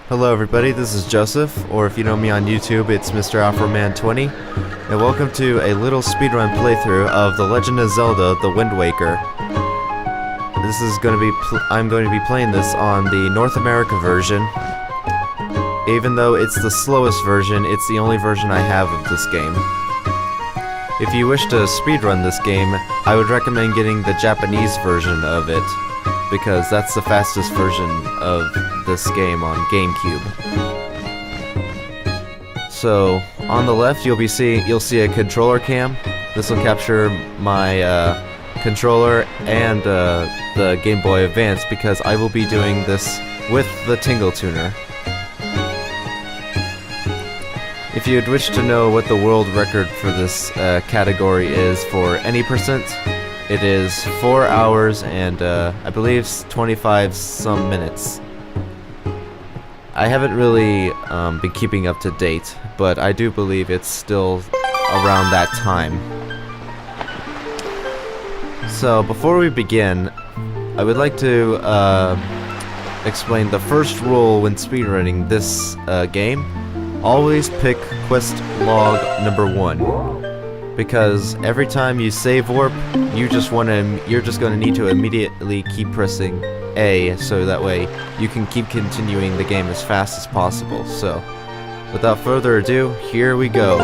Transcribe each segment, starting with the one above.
Hello everybody, this is Joseph, or if you know me on YouTube, it's Mr. Afroman20, and welcome to a little speedrun playthrough of The Legend of Zelda: The Wind Waker. I'm going to be playing this on the North America version. Even though it's the slowest version, it's the only version I have of this game. If you wish to speedrun this game, I would recommend getting the Japanese version of it, because that's the fastest version of this game on GameCube. So, on the left you'll see a controller cam. This will capture my controller and the Game Boy Advance, because I will be doing this with the Tingle Tuner. If you'd wish to know what the world record for this category is for any percent, it is 4 hours and I believe 25 some minutes. I haven't really been keeping up to date, but I do believe it's still around that time. So before we begin, I would like to explain the first rule when speedrunning this game. Always pick quest log number 1. Because every time you save warp, you're just going to need to immediately keep pressing A, so that way you can keep continuing the game as fast as possible. So, without further ado, here we go.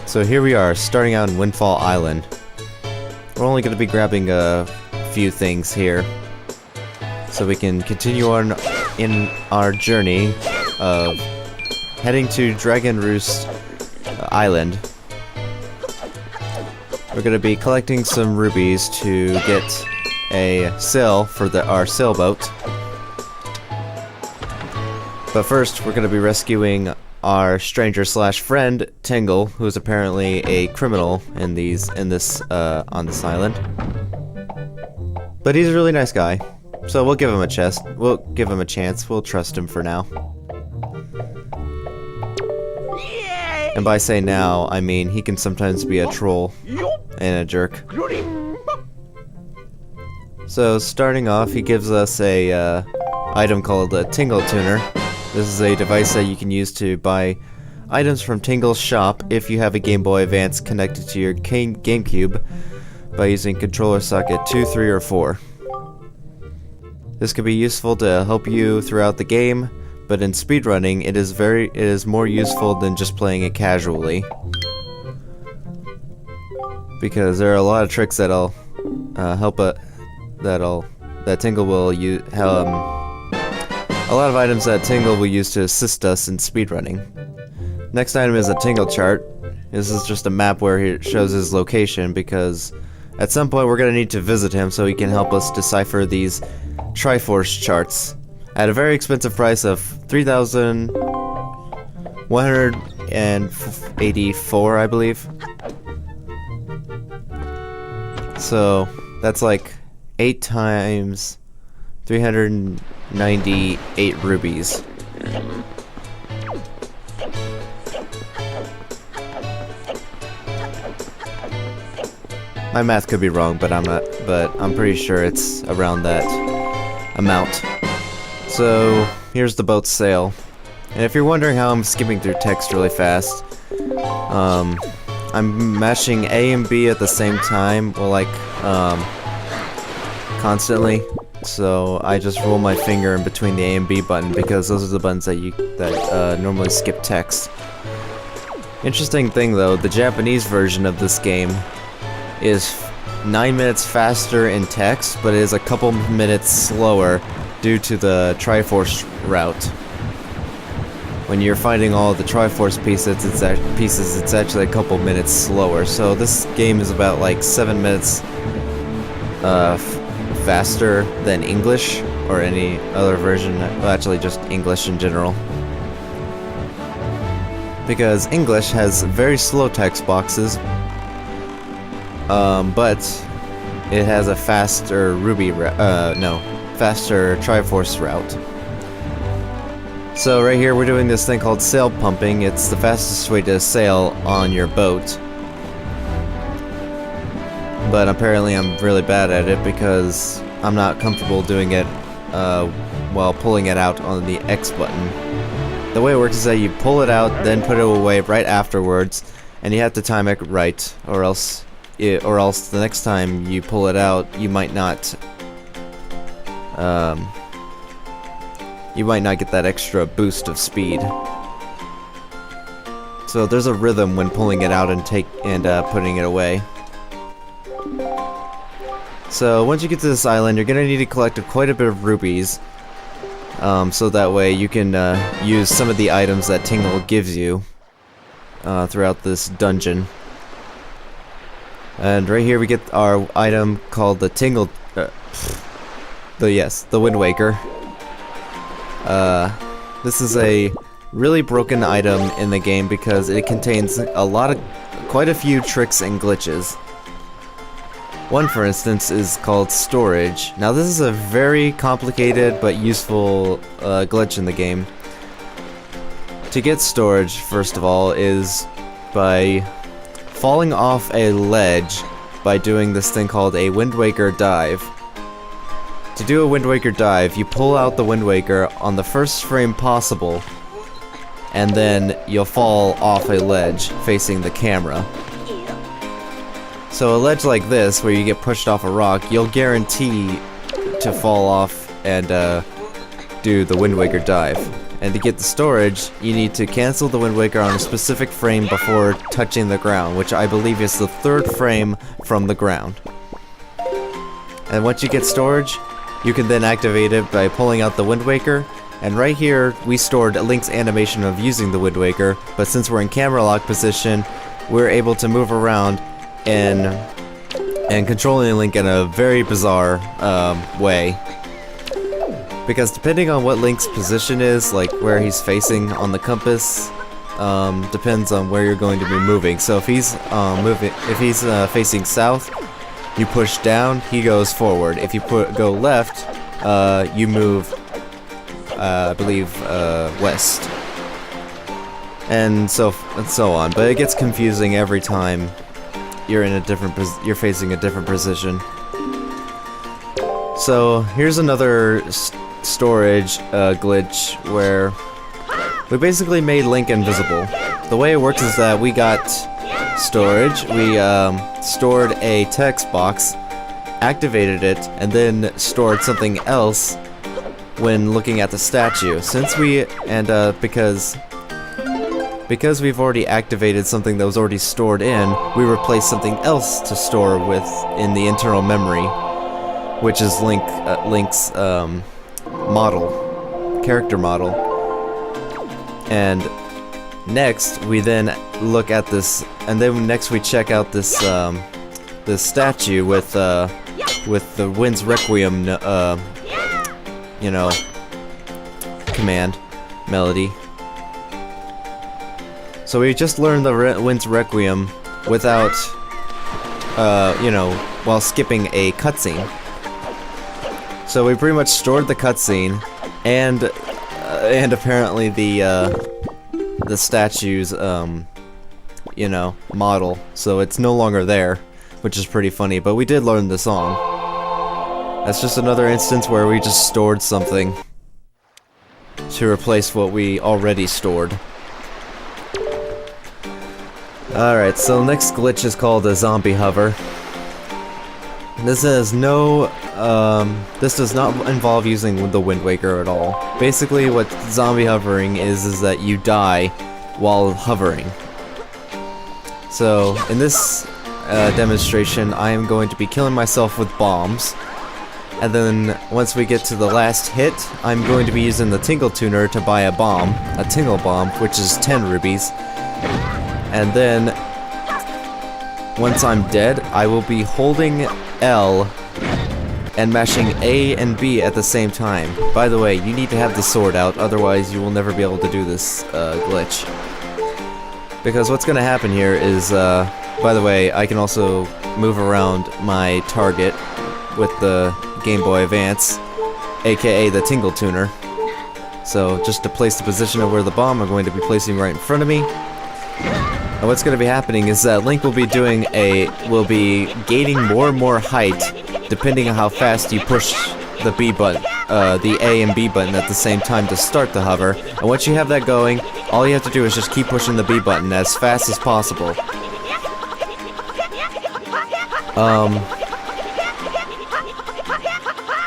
So here we are, starting out in Windfall Island. We're only going to be grabbing a few things here, so we can continue on in our journey of heading to Dragon Roost Island. We're going to be collecting some rubies to get a sail for our sailboat. But first, we're going to be rescuing our stranger/friend Tingle, who is apparently a criminal on this island. But he's a really nice guy, so we'll give him a chance. We'll trust him for now. And by say now, I mean he can sometimes be a troll and a jerk. So starting off, he gives us a item called a Tingle Tuner. This is a device that you can use to buy items from Tingle's shop if you have a Game Boy Advance connected to your GameCube by using controller socket 2, 3, or 4. This could be useful to help you throughout the game, but in speedrunning, it is more useful than just playing it casually, because there are a lot of tricks that'll that Tingle will use. A lot of items that Tingle will use to assist us in speedrunning. Next item is a Tingle Chart. This is just a map where he shows his location, because at some point we're gonna need to visit him so he can help us decipher these Triforce Charts at a very expensive price of 3,184, I believe. So that's like 8 times 398 rubies. My math could be wrong, but I'm pretty sure it's around that amount. So here's the boat's sail, and if you're wondering how I'm skipping through text really fast, I'm mashing A and B at the same time, well, constantly. So I just roll my finger in between the A and B button, because those are the buttons that normally skip text. Interesting thing though, the Japanese version of this game is 9 minutes faster in text, but it is a couple minutes slower due to the Triforce route. When you're finding all the Triforce pieces, it's actually a couple minutes slower. So this game is about like 7 minutes faster than English or any other version. Well, actually just English in general, because English has very slow text boxes, but it has a faster faster Triforce route. So right here we're doing this thing called sail pumping. It's the fastest way to sail on your boat. but apparently I'm really bad at it because I'm not comfortable doing it while pulling it out on the X button. The way it works is that you pull it out, then put it away right afterwards, and you have to time it right, or else the next time you pull it out, you might not get that extra boost of speed. So there's a rhythm when pulling it out and putting it away. So once you get to this island, you're gonna need to collect quite a bit of rubies, so that way you can use some of the items that Tingle gives you throughout this dungeon. And right here we get our item called the Tingle, the Wind Waker. This is a really broken item in the game because it contains quite a few tricks and glitches. One, for instance, is called storage. Now this is a very complicated but useful glitch in the game. To get storage, first of all, is by falling off a ledge by doing this thing called a Wind Waker dive. To do a Wind Waker dive, you pull out the Wind Waker on the first frame possible, and then you'll fall off a ledge facing the camera. So a ledge like this, where you get pushed off a rock, you'll guarantee to fall off and do the Wind Waker dive. And to get the storage, you need to cancel the Wind Waker on a specific frame before touching the ground, which I believe is the 3rd frame from the ground. And once you get storage, you can then activate it by pulling out the Wind Waker. And right here, we stored Link's animation of using the Wind Waker, but since we're in camera lock position, we're able to move around and controlling Link in a very bizarre way. Because depending on what Link's position is, like where he's facing on the compass, depends on where you're going to be moving. So if he's facing south, you push down, he goes forward. If you go left, you move, I believe, west, and so on. But it gets confusing every time you're facing a different position. So here's another storage glitch where we basically made Link invisible. The way it works is that we got storage, we stored a text box, activated it, and then stored something else when looking at the statue. Because we've already activated something that was already stored in, we replaced something else to store with in the internal memory, which is Link's character model. And next we then look at this, and then next we check out this this statue with the Wind's Requiem, command melody. So we just learned the Wind's Requiem without, while skipping a cutscene. So we pretty much stored the cutscene and apparently the statue's, model. So it's no longer there, which is pretty funny. But we did learn the song. That's just another instance where we just stored something to replace what we already stored. Alright, so the next glitch is called a zombie hover. This does not involve using the Wind Waker at all. Basically what zombie hovering is that you die while hovering. So in this demonstration I am going to be killing myself with bombs. And then once we get to the last hit, I'm going to be using the Tingle Tuner to buy a Tingle Bomb, which is 10 rubies. And then, once I'm dead, I will be holding L and mashing A and B at the same time. By the way, you need to have the sword out, otherwise you will never be able to do this glitch. Because what's going to happen here is, by the way, I can also move around my target with the Game Boy Advance, aka the Tingle Tuner. So just to place the position of where the bomb I'm going to be placing right in front of me. And what's going to be happening is that Link will be gaining more and more height depending on how fast you push the B button, the A and B button at the same time to start the hover. And once you have that going, all you have to do is just keep pushing the B button as fast as possible.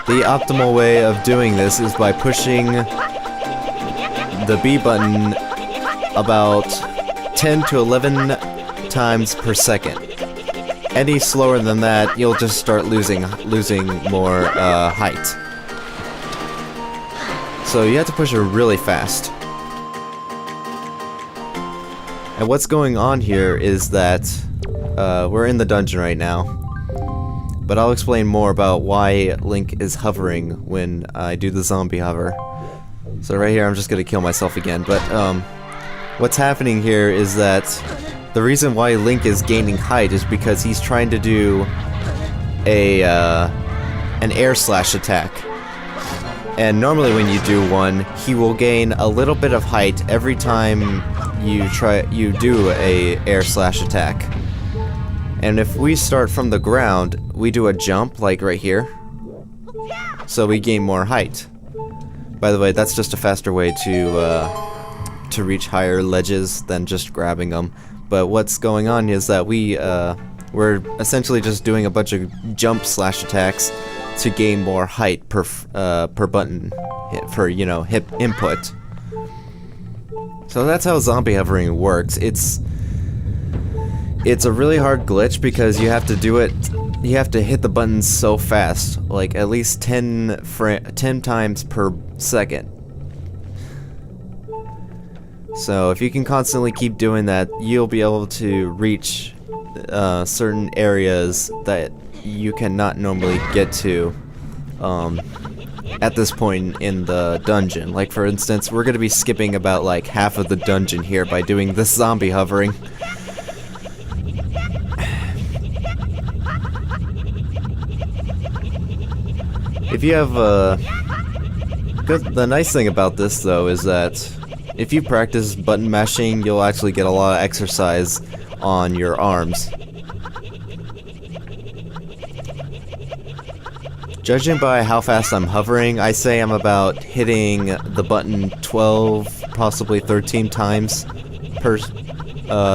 The optimal way of doing this is by pushing the B button about 10 to 11 times per second. Any slower than that, you'll just start losing more height. So you have to push it really fast. And what's going on here is that we're in the dungeon right now. But I'll explain more about why Link is hovering when I do the zombie hover. So right here I'm just gonna kill myself again, but what's happening here is that the reason why Link is gaining height is because he's trying to do an air slash attack. And normally when you do one, he will gain a little bit of height every time you do a air slash attack. And if we start from the ground, we do a jump, like right here, so we gain more height. By the way, that's just a faster way to reach higher ledges than just grabbing them. But what's going on is that we're essentially just doing a bunch of jump slash attacks to gain more height per button hit for, you know, hip input. So that's how zombie hovering works. It's a really hard glitch because you have to do it. You have to hit the buttons so fast, like at least 10 times per second. So if you can constantly keep doing that, you'll be able to reach certain areas that you cannot normally get to at this point in the dungeon. Like for instance, we're gonna be skipping about like half of the dungeon here by doing this zombie hovering. If you have the nice thing about this though is that if you practice button mashing, you'll actually get a lot of exercise on your arms. Judging by how fast I'm hovering, I say I'm about hitting the button 12, possibly 13 times per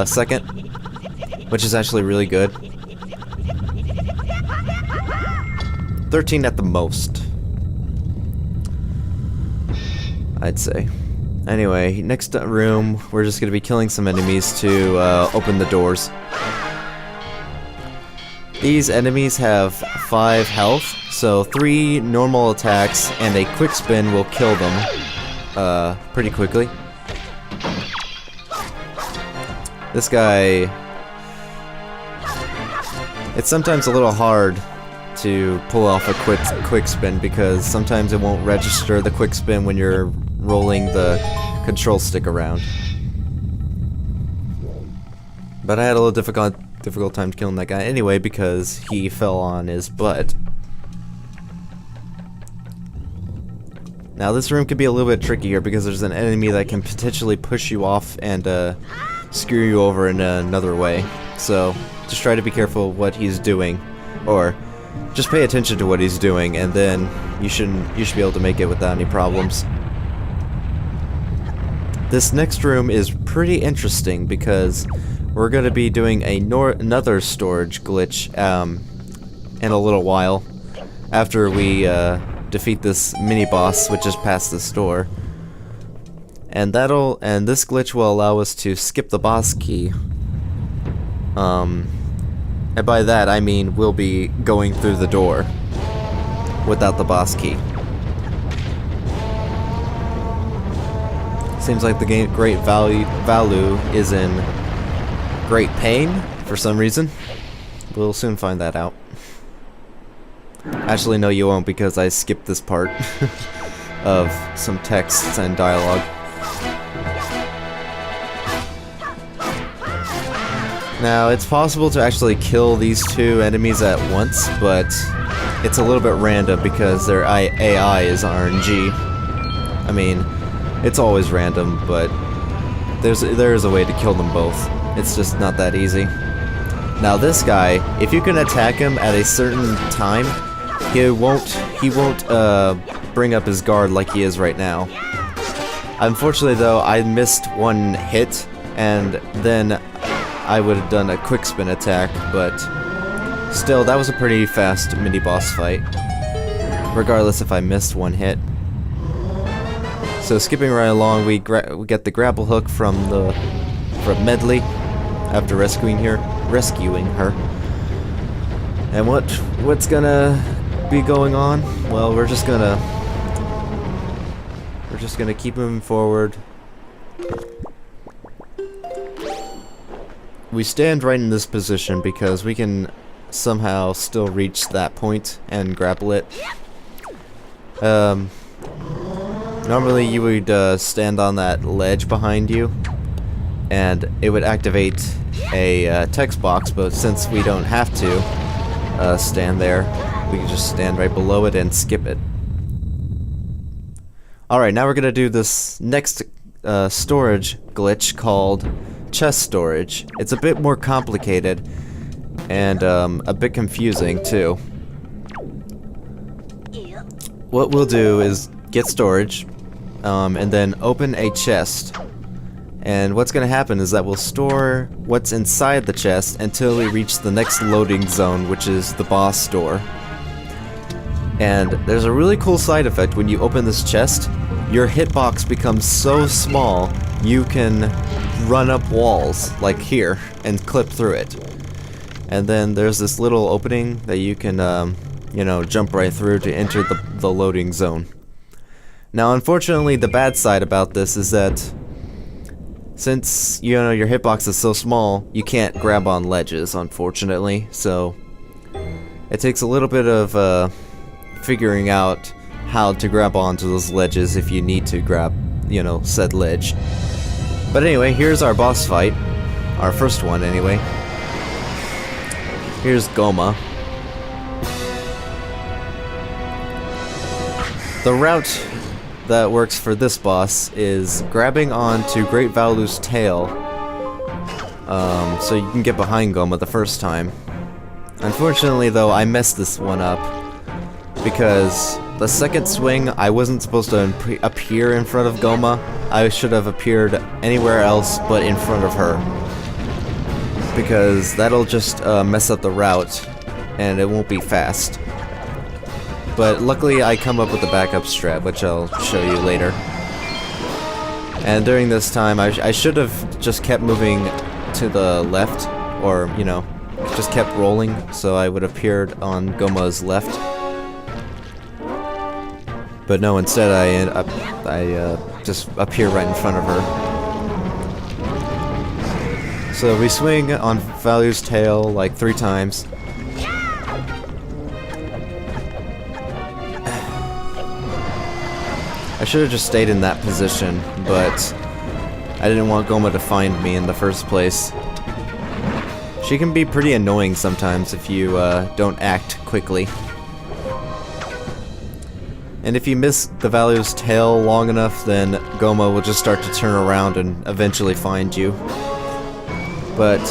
second, which is actually really good. 13 at the most, I'd say. Anyway, next room, we're just gonna be killing some enemies to open the doors. These enemies have 5 health, so 3 normal attacks and a quick spin will kill them pretty quickly. This guy, it's sometimes a little hard to pull off a quick spin because sometimes it won't register the quick spin when you're rolling the control stick around. But I had a little difficult time killing that guy anyway because he fell on his butt. Now this room could be a little bit tricky here because there's an enemy that can potentially push you off and screw you over in another way. So just try to be careful of what he's doing, or just pay attention to what he's doing, and then you should be able to make it without any problems. This next room is pretty interesting because we're going to be doing another storage glitch in a little while after we defeat this mini-boss, which is past this door. And this glitch will allow us to skip the boss key. And by that I mean we'll be going through the door without the boss key. Seems like the game Great Value is in great pain for some reason. We'll soon find that out. Actually, no, you won't, because I skipped this part of some texts and dialogue. Now, it's possible to actually kill these two enemies at once, but it's a little bit random because their AI is RNG. I mean, it's always random, but there is a way to kill them both. It's just not that easy. Now this guy, if you can attack him at a certain time, he won't bring up his guard like he is right now. Unfortunately though, I missed one hit, and then I would have done a quick spin attack, but still, that was a pretty fast mini-boss fight, regardless if I missed one hit. So skipping right along, we get the grapple hook from Medley after rescuing her. And what's gonna be going on? Well, we're just gonna keep moving forward. We stand right in this position because we can somehow still reach that point and grapple it. Normally you would stand on that ledge behind you, and it would activate a text box, but since we don't have to stand there, we can just stand right below it and skip it. Alright, now we're gonna do this next storage glitch called chest storage. It's a bit more complicated and a bit confusing too. What we'll do is get storage and then open a chest, and what's gonna happen is that we'll store what's inside the chest until we reach the next loading zone, which is the boss door. And there's a really cool side effect when you open this chest. Your hitbox becomes so small you can run up walls, like here, and clip through it. And then there's this little opening that you can, you know, jump right through to enter the loading zone. Now, unfortunately, the bad side about this is that since, you know, your hitbox is so small, you can't grab on ledges, unfortunately. So it takes a little bit of figuring out how to grab onto those ledges if you need to grab, you know, said ledge. But anyway, here's our boss fight. Our first one, anyway. Here's Goma. The route that works for this boss is grabbing onto Great Valu's tail, so you can get behind Goma the first time. Unfortunately though, I messed this one up, because the second swing, I wasn't supposed to appear in front of Goma. I should have appeared anywhere else but in front of her, because that'll just mess up the route, and it won't be fast. But luckily I come up with a backup strat, which I'll show you later. And during this time, I should have just kept moving to the left, or, you know, just kept rolling, so I would have appeared on Goma's left. But no, instead I just appear right in front of her. So we swing on Valu's tail like 3 times. I should have just stayed in that position, but I didn't want Goma to find me in the first place. She can be pretty annoying sometimes if you don't act quickly. And if you miss the Valu's tail long enough, then Goma will just start to turn around and eventually find you. But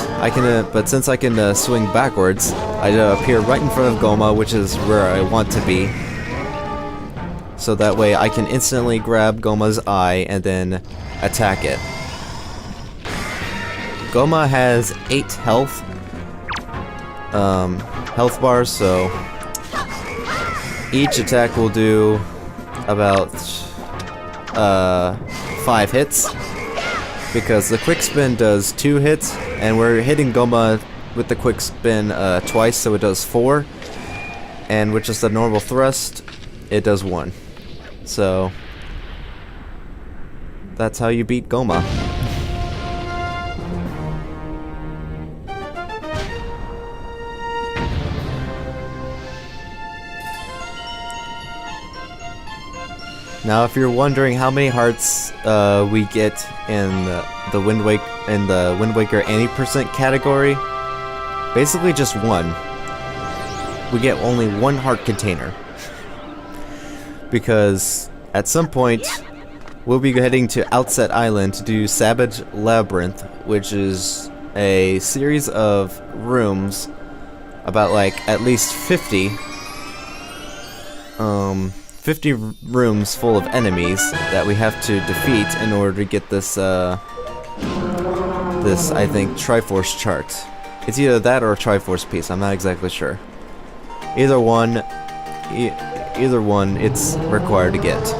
since I can swing backwards, I appear right in front of Goma, which is where I want to be. So that way I can instantly grab Goma's eye and then attack it. Goma has 8 health bars, so each attack will do about 5 hits, because the quick spin does 2 hits, and we're hitting Goma with the quick spin twice, so it does 4, and with just a normal thrust, it does 1. So that's how you beat Goma. Now, if you're wondering how many hearts we get in the Wind Waker any % category, basically just 1. We get only 1 heart container. Because at some point, we'll be heading to Outset Island to do Savage Labyrinth, which is a series of rooms, about like at least 50, 50 rooms full of enemies that we have to defeat in order to get this, I think, Triforce Chart. It's either that or a Triforce piece, I'm not exactly sure. Either one, it's required to get.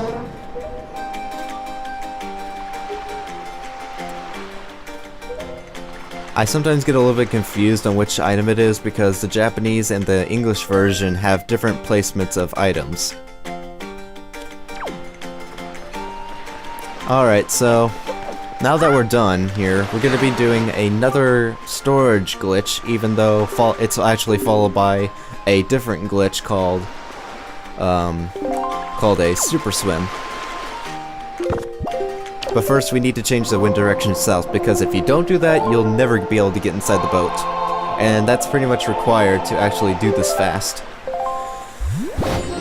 I sometimes get a little bit confused on which item it is because the Japanese and the English version have different placements of items. Alright, so now that we're done here, we're going to be doing another storage glitch, even though it's actually followed by a different glitch called a super swim. But first we need to change the wind direction south, because if you don't do that, you'll never be able to get inside the boat. And that's pretty much required to actually do this fast.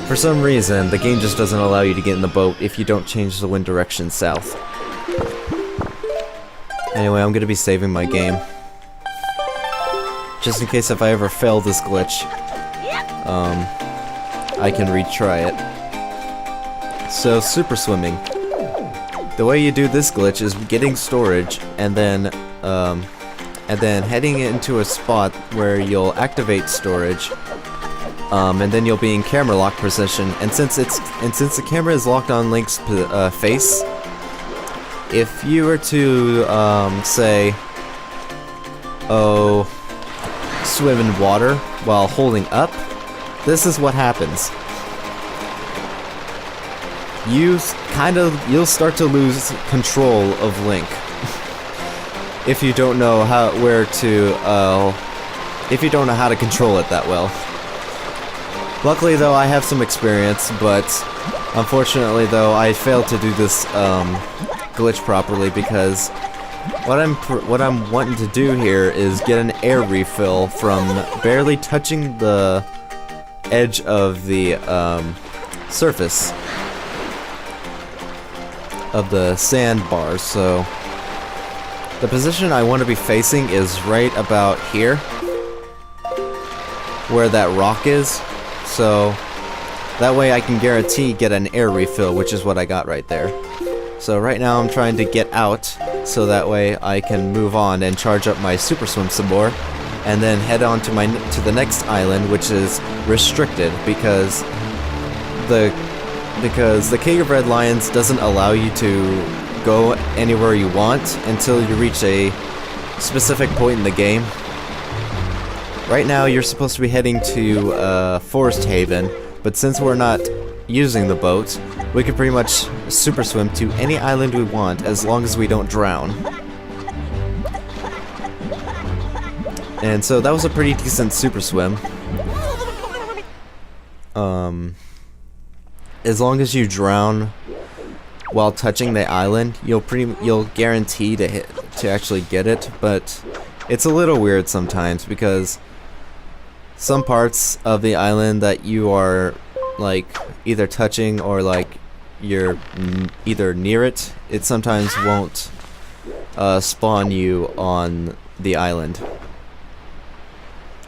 For some reason, the game just doesn't allow you to get in the boat if you don't change the wind direction south. Anyway, I'm gonna be saving my game. Just in case if I ever fail this glitch, I can retry it. So, super swimming. The way you do this glitch is getting storage and then heading into a spot where you'll activate storage, and then you'll be in camera lock position. And since the camera is locked on Link's face, if you were to say, swim in water while holding up, this is what happens. You'll start to lose control of Link if you don't know how to control it that well. Luckily though, I have some experience, but unfortunately though, I failed to do this glitch properly, because what I'm wanting to do here is get an air refill from barely touching the edge of the surface of the sandbars. So the position I want to be facing is right about here, where that rock is, so that way I can guarantee get an air refill, which is what I got right there. So right now I'm trying to get out, so that way I can move on and charge up my super swim some more, and then head on to the next island, which is restricted because the King of Red Lions doesn't allow you to go anywhere you want until you reach a specific point in the game. Right now you're supposed to be heading to Forest Haven, but since we're not using the boat, we can pretty much super swim to any island we want as long as we don't drown. And so that was a pretty decent super swim. As long as you drown while touching the island, you'll guarantee to actually get it, but it's a little weird sometimes because some parts of the island that you are like either touching or like you're either near it, it sometimes won't spawn you on the island.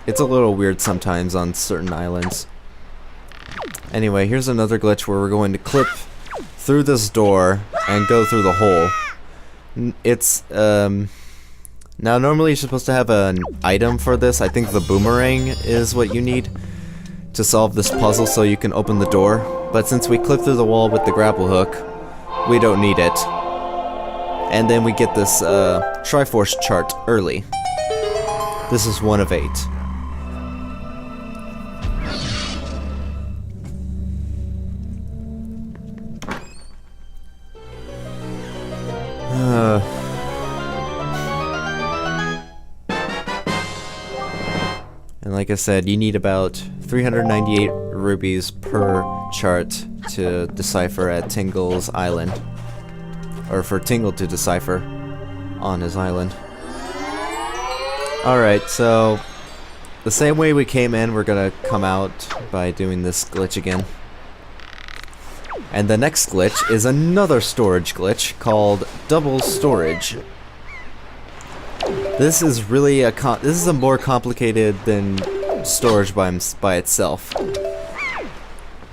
It's a little weird sometimes on certain islands. Anyway, here's another glitch where we're going to clip through this door and go through the hole. It's, now normally you're supposed to have an item for this. I think the boomerang is what you need to solve this puzzle so you can open the door. But since we clip through the wall with the grapple hook, we don't need it. And then we get this, Triforce Chart early. This is 1 of 8. And like I said, you need about 398 rubies per chart to decipher at Tingle's island. Or for Tingle to decipher on his island. Alright, so the same way we came in, we're gonna come out by doing this glitch again. And the next glitch is another storage glitch called double storage. This is really this is a more complicated than storage by itself.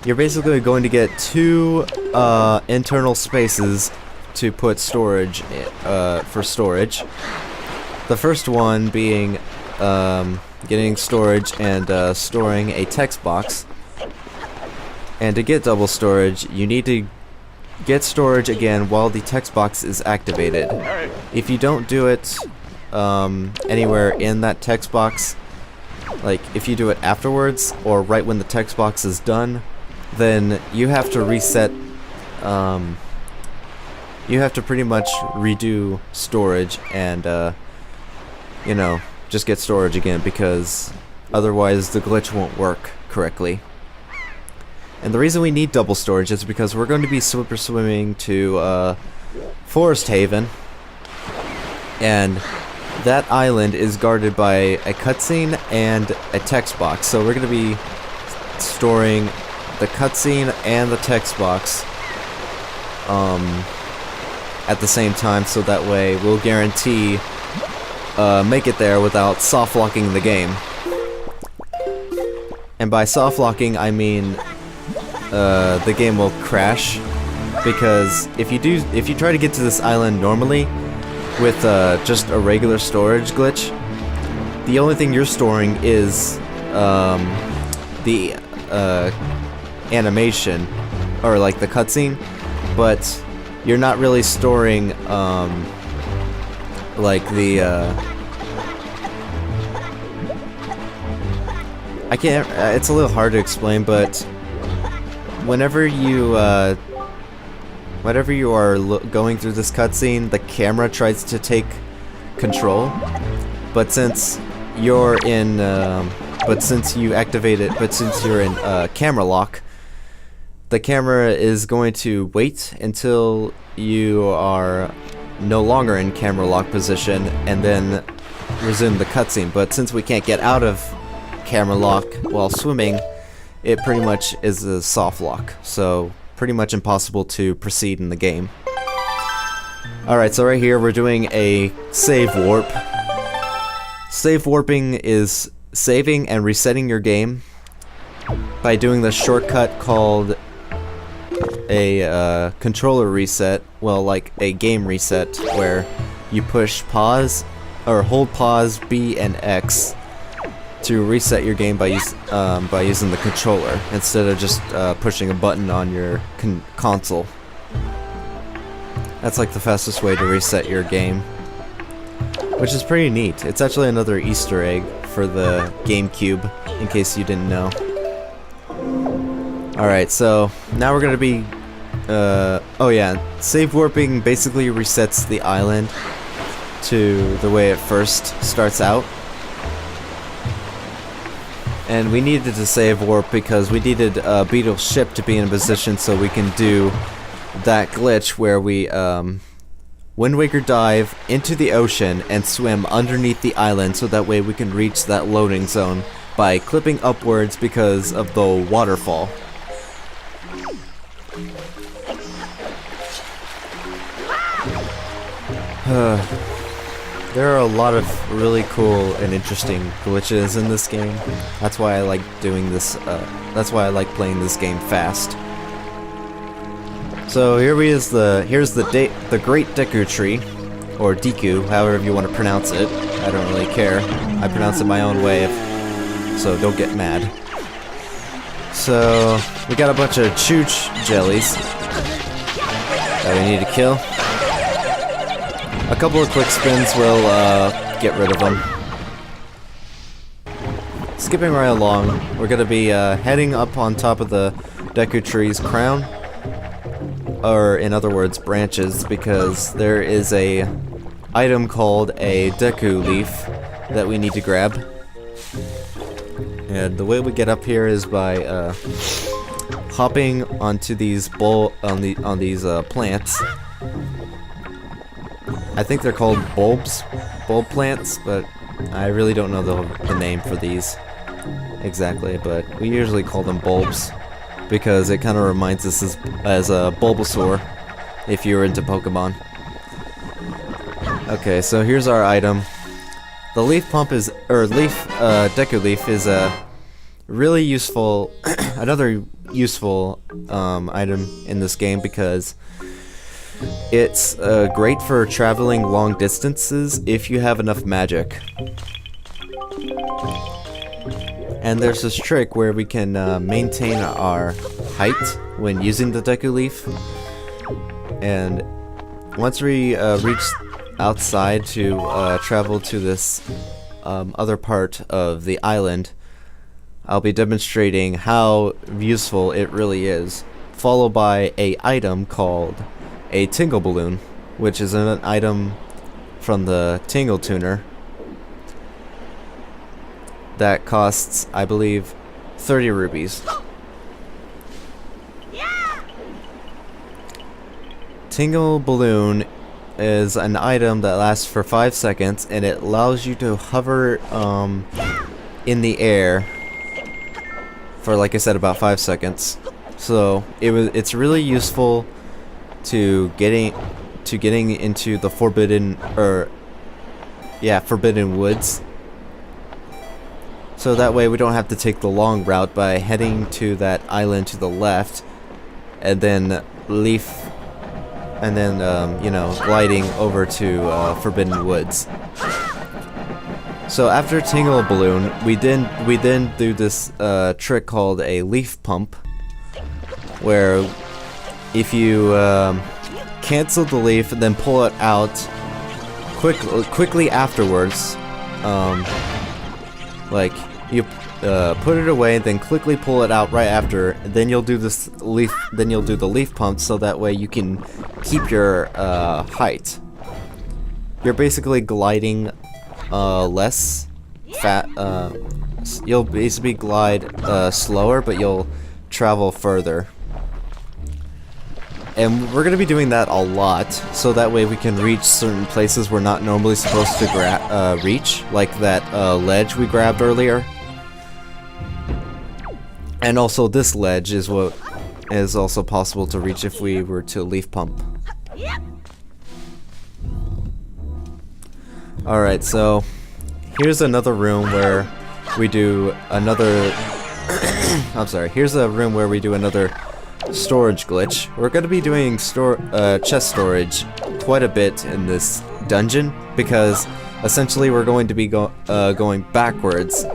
you're basically going to get two internal spaces to put storage for storage. The first one being getting storage and storing a text box. And to get double storage, you need to get storage again while the text box is activated. If you don't do it anywhere in that text box, like if you do it afterwards or right when the text box is done, then you have to reset, you have to pretty much redo storage and, you know, just get storage again, because otherwise the glitch won't work correctly. And the reason we need double storage is because we're going to be super swimming to Forest Haven, and that island is guarded by a cutscene and a text box. So we're going to be storing the cutscene and the text box at the same time, so that way we'll guarantee make it there without soft locking the game. And by soft locking, I mean the game will crash, because if you try to get to this island normally with just a regular storage glitch, the only thing you're storing is the animation, or like the cutscene, but you're not really storing like the I can't, it's a little hard to explain, but whenever you are going through this cutscene, the camera tries to take control, but since you're in since you're in camera lock, the camera is going to wait until you are no longer in camera lock position and then resume the cutscene. But since we can't get out of camera lock while swimming, it pretty much is a soft lock, so pretty much impossible to proceed in the game. Alright, so right here we're doing a save warp. Save warping is saving and resetting your game by doing the shortcut called a controller reset, well, like a game reset, where you push pause, or hold pause, B and X to reset your game by using the controller instead of just pushing a button on your console. That's like the fastest way to reset your game, which is pretty neat. It's actually another Easter egg for the GameCube, in case you didn't know. Alright, so now we're gonna be oh yeah, save warping basically resets the island to the way it first starts out. And we needed to save warp because we needed Beetle's ship to be in a position so we can do that glitch where we Wind Waker dive into the ocean and swim underneath the island, so that way we can reach that loading zone by clipping upwards because of the waterfall. There are a lot of really cool and interesting glitches in this game. That's why I like doing this, that's why I like playing this game fast. So here's the Great Deku Tree, or Deku, however you want to pronounce it. I don't really care. I pronounce it my own way, so don't get mad. So we got a bunch of chooch jellies that we need to kill. A couple of quick spins will get rid of them. Skipping right along, we're gonna be heading up on top of the Deku Tree's crown, or in other words, branches, because there is a item called a Deku Leaf that we need to grab. And the way we get up here is by hopping onto these plants. I think they're called bulb plants, but I really don't know the name for these exactly, but we usually call them bulbs because it kind of reminds us as a Bulbasaur if you're into Pokemon. Okay, so here's our item. The leaf pump Deku Leaf is a really useful, another useful item in this game because it's great for traveling long distances if you have enough magic. And there's this trick where we can maintain our height when using the Deku Leaf. And once we reach outside to travel to this other part of the island, I'll be demonstrating how useful it really is, followed by a item called a Tingle Balloon, which is an item from the Tingle Tuner that costs, I believe, 30 rubies. Tingle Balloon is an item that lasts for 5 seconds, and it allows you to hover in the air for, like I said, about 5 seconds. So it's really useful to getting into the forbidden woods. So that way we don't have to take the long route by heading to that island to the left, and then gliding over to Forbidden Woods. So after Tingle Balloon, we then do this trick called a leaf pump, where if you cancel the leaf and then pull it out quickly afterwards, like you put it away, then quickly pull it out right after, and then you'll do the leaf pump, so that way you can keep your height. You're basically gliding less fat. You'll basically glide slower, but you'll travel further. And we're gonna be doing that a lot, so that way we can reach certain places we're not normally supposed to reach, like that ledge we grabbed earlier. And also this ledge is what is also possible to reach if we were to leaf pump. Alright, so here's another room where we do another here's a room where we do another storage glitch. We're going to be doing chest storage quite a bit in this dungeon, because essentially we're going to be going backwards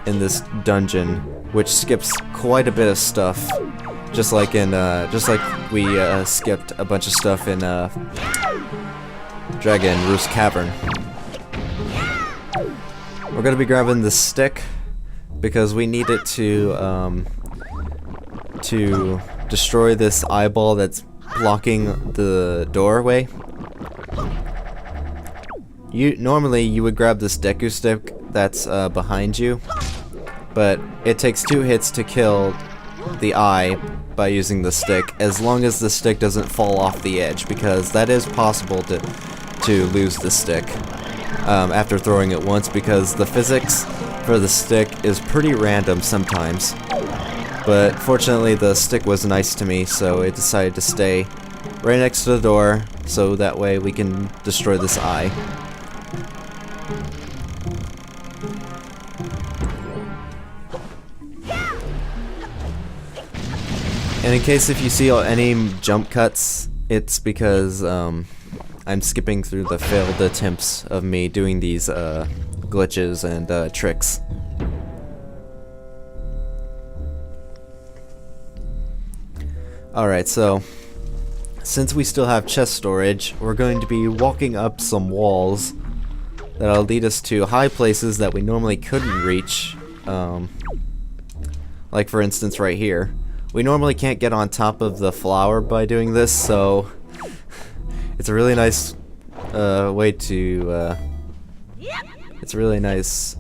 in this dungeon, which skips quite a bit of stuff, just like we skipped a bunch of stuff in Dragon Roost Cavern. We're gonna be grabbing the stick because we need it to destroy this eyeball that's blocking the doorway. Normally you would grab this Deku stick that's behind you, but it takes 2 hits to kill the eye by using the stick, as long as the stick doesn't fall off the edge, because that is possible to lose the stick after throwing it once, because the physics for the stick is pretty random sometimes. But fortunately the stick was nice to me, so it decided to stay right next to the door, so that way we can destroy this eye. And in case if you see any jump cuts, it's because I'm skipping through the failed attempts of me doing these glitches and tricks. Alright, so since we still have chest storage, we're going to be walking up some walls that'll lead us to high places that we normally couldn't reach. Like for instance right here. We normally can't get on top of the flower by doing this, so it's a really nice way to it's a really nice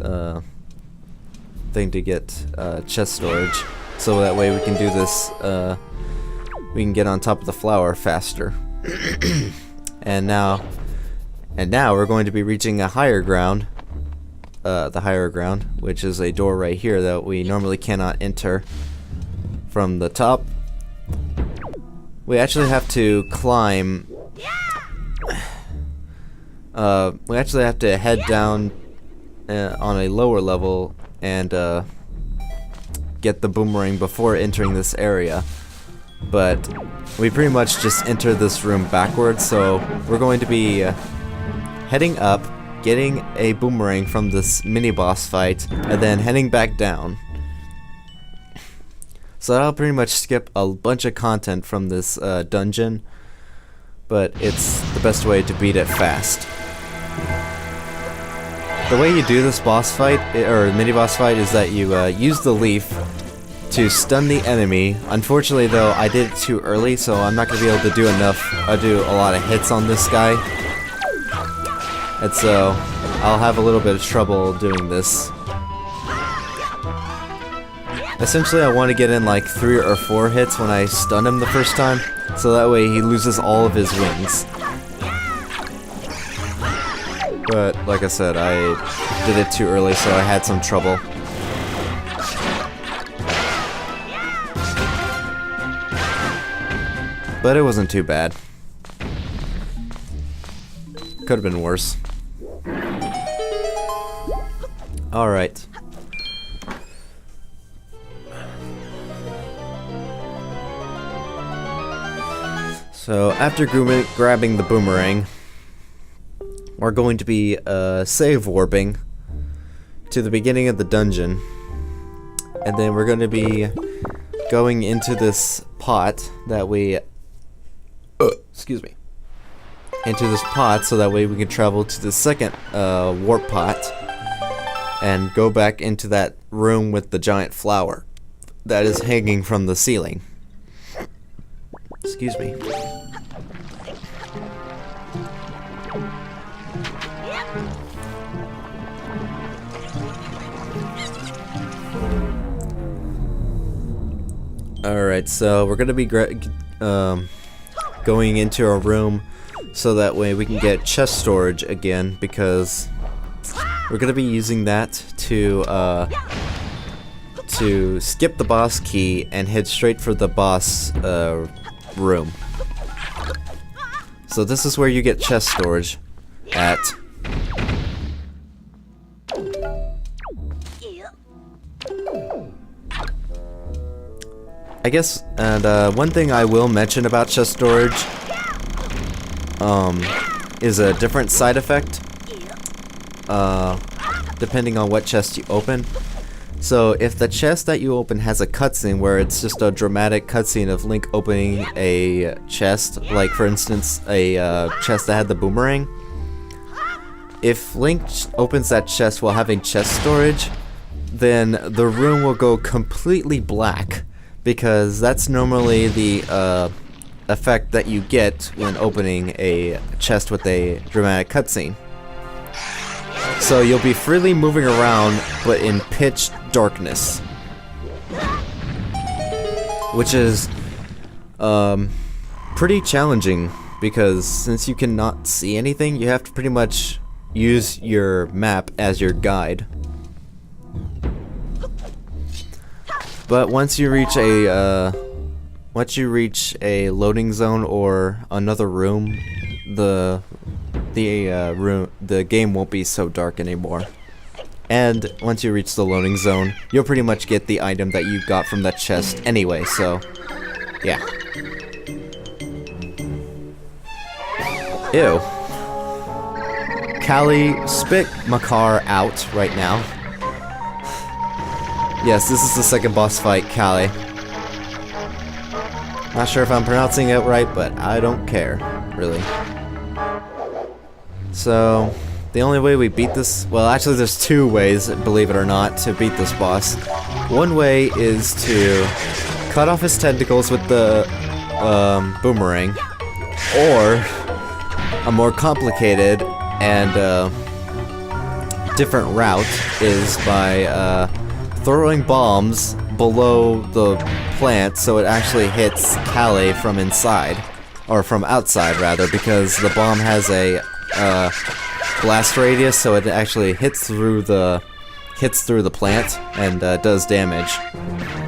thing to get chest storage, so that way we can do this, we can get on top of the flower faster. and now we're going to be reaching a higher ground, the higher ground, which is a door right here that we normally cannot enter from the top. We actually have to climb. We actually have to head down on a lower level and get the boomerang before entering this area. But we pretty much just enter this room backwards, so we're going to be heading up, getting a boomerang from this mini-boss fight, and then heading back down. So that'll pretty much skip a bunch of content from this dungeon, but it's the best way to beat it fast. The way you do this boss fight, or mini-boss fight, is that you use the leaf to stun the enemy. Unfortunately though, I did it too early, so I'm not going to be able to do a lot of hits on this guy. And so, I'll have a little bit of trouble doing this. Essentially, I want to get in like 3 or 4 hits when I stun him the first time, so that way he loses all of his wings. But, like I said, I did it too early, so I had some trouble. But it wasn't too bad. Could have been worse. Alright. So, after grabbing the boomerang, we're going to be save warping to the beginning of the dungeon. And then we're going to be going into this pot that we... excuse me. Into this pot so that way we can travel to the second warp pot and go back into that room with the giant flower that is hanging from the ceiling. Excuse me. Alright, so we're gonna be going into our room so that way we can get chest storage again, because we're gonna be using that to skip the boss key and head straight for the boss room. So this is where you get chest storage at. I guess, and one thing I will mention about chest storage is a different side effect depending on what chest you open. So if the chest that you open has a cutscene where it's just a dramatic cutscene of Link opening a chest, like for instance a chest that had the boomerang, if Link opens that chest while having chest storage, then the room will go completely black, because that's normally the effect that you get when opening a chest with a dramatic cutscene. So you'll be freely moving around, but in pitch darkness, which is pretty challenging, because since you cannot see anything, you have to pretty much use your map as your guide. But once you reach a loading zone or another room, the game won't be so dark anymore. And once you reach the loading zone, you'll pretty much get the item that you got from that chest anyway, so yeah. Ew. Callie, spit Makar out right now. Yes, this is the second boss fight, Callie. Not sure if I'm pronouncing it right, but I don't care, really. So, the only way we beat this... Well, actually there's 2 ways, believe it or not, to beat this boss. One way is to cut off his tentacles with the boomerang, or a more complicated and different route is by throwing bombs below the plant so it actually hits Callie from inside, or from outside rather, because the bomb has a blast radius, so it actually hits through the plant and does damage.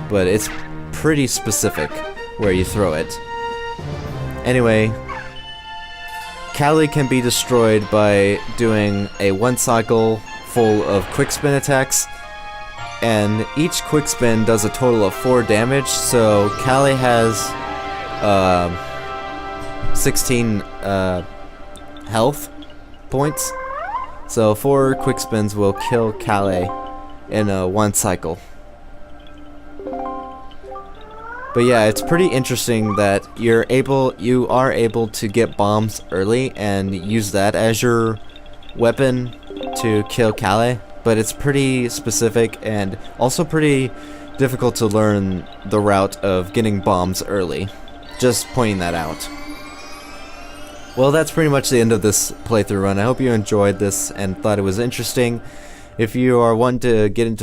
But it's pretty specific where you throw it. Anyway, Callie can be destroyed by doing a 1 cycle full of quick spin attacks, and each quick spin does a total of 4 damage, so Callie has 16 health points. So 4 quick spins will kill Callie in one cycle. But yeah, it's pretty interesting that you are able to get bombs early and use that as your weapon to kill Callie. But it's pretty specific and also pretty difficult to learn the route of getting bombs early. Just pointing that out. Well, that's pretty much the end of this playthrough run. I hope you enjoyed this and thought it was interesting. If you are wanting to get into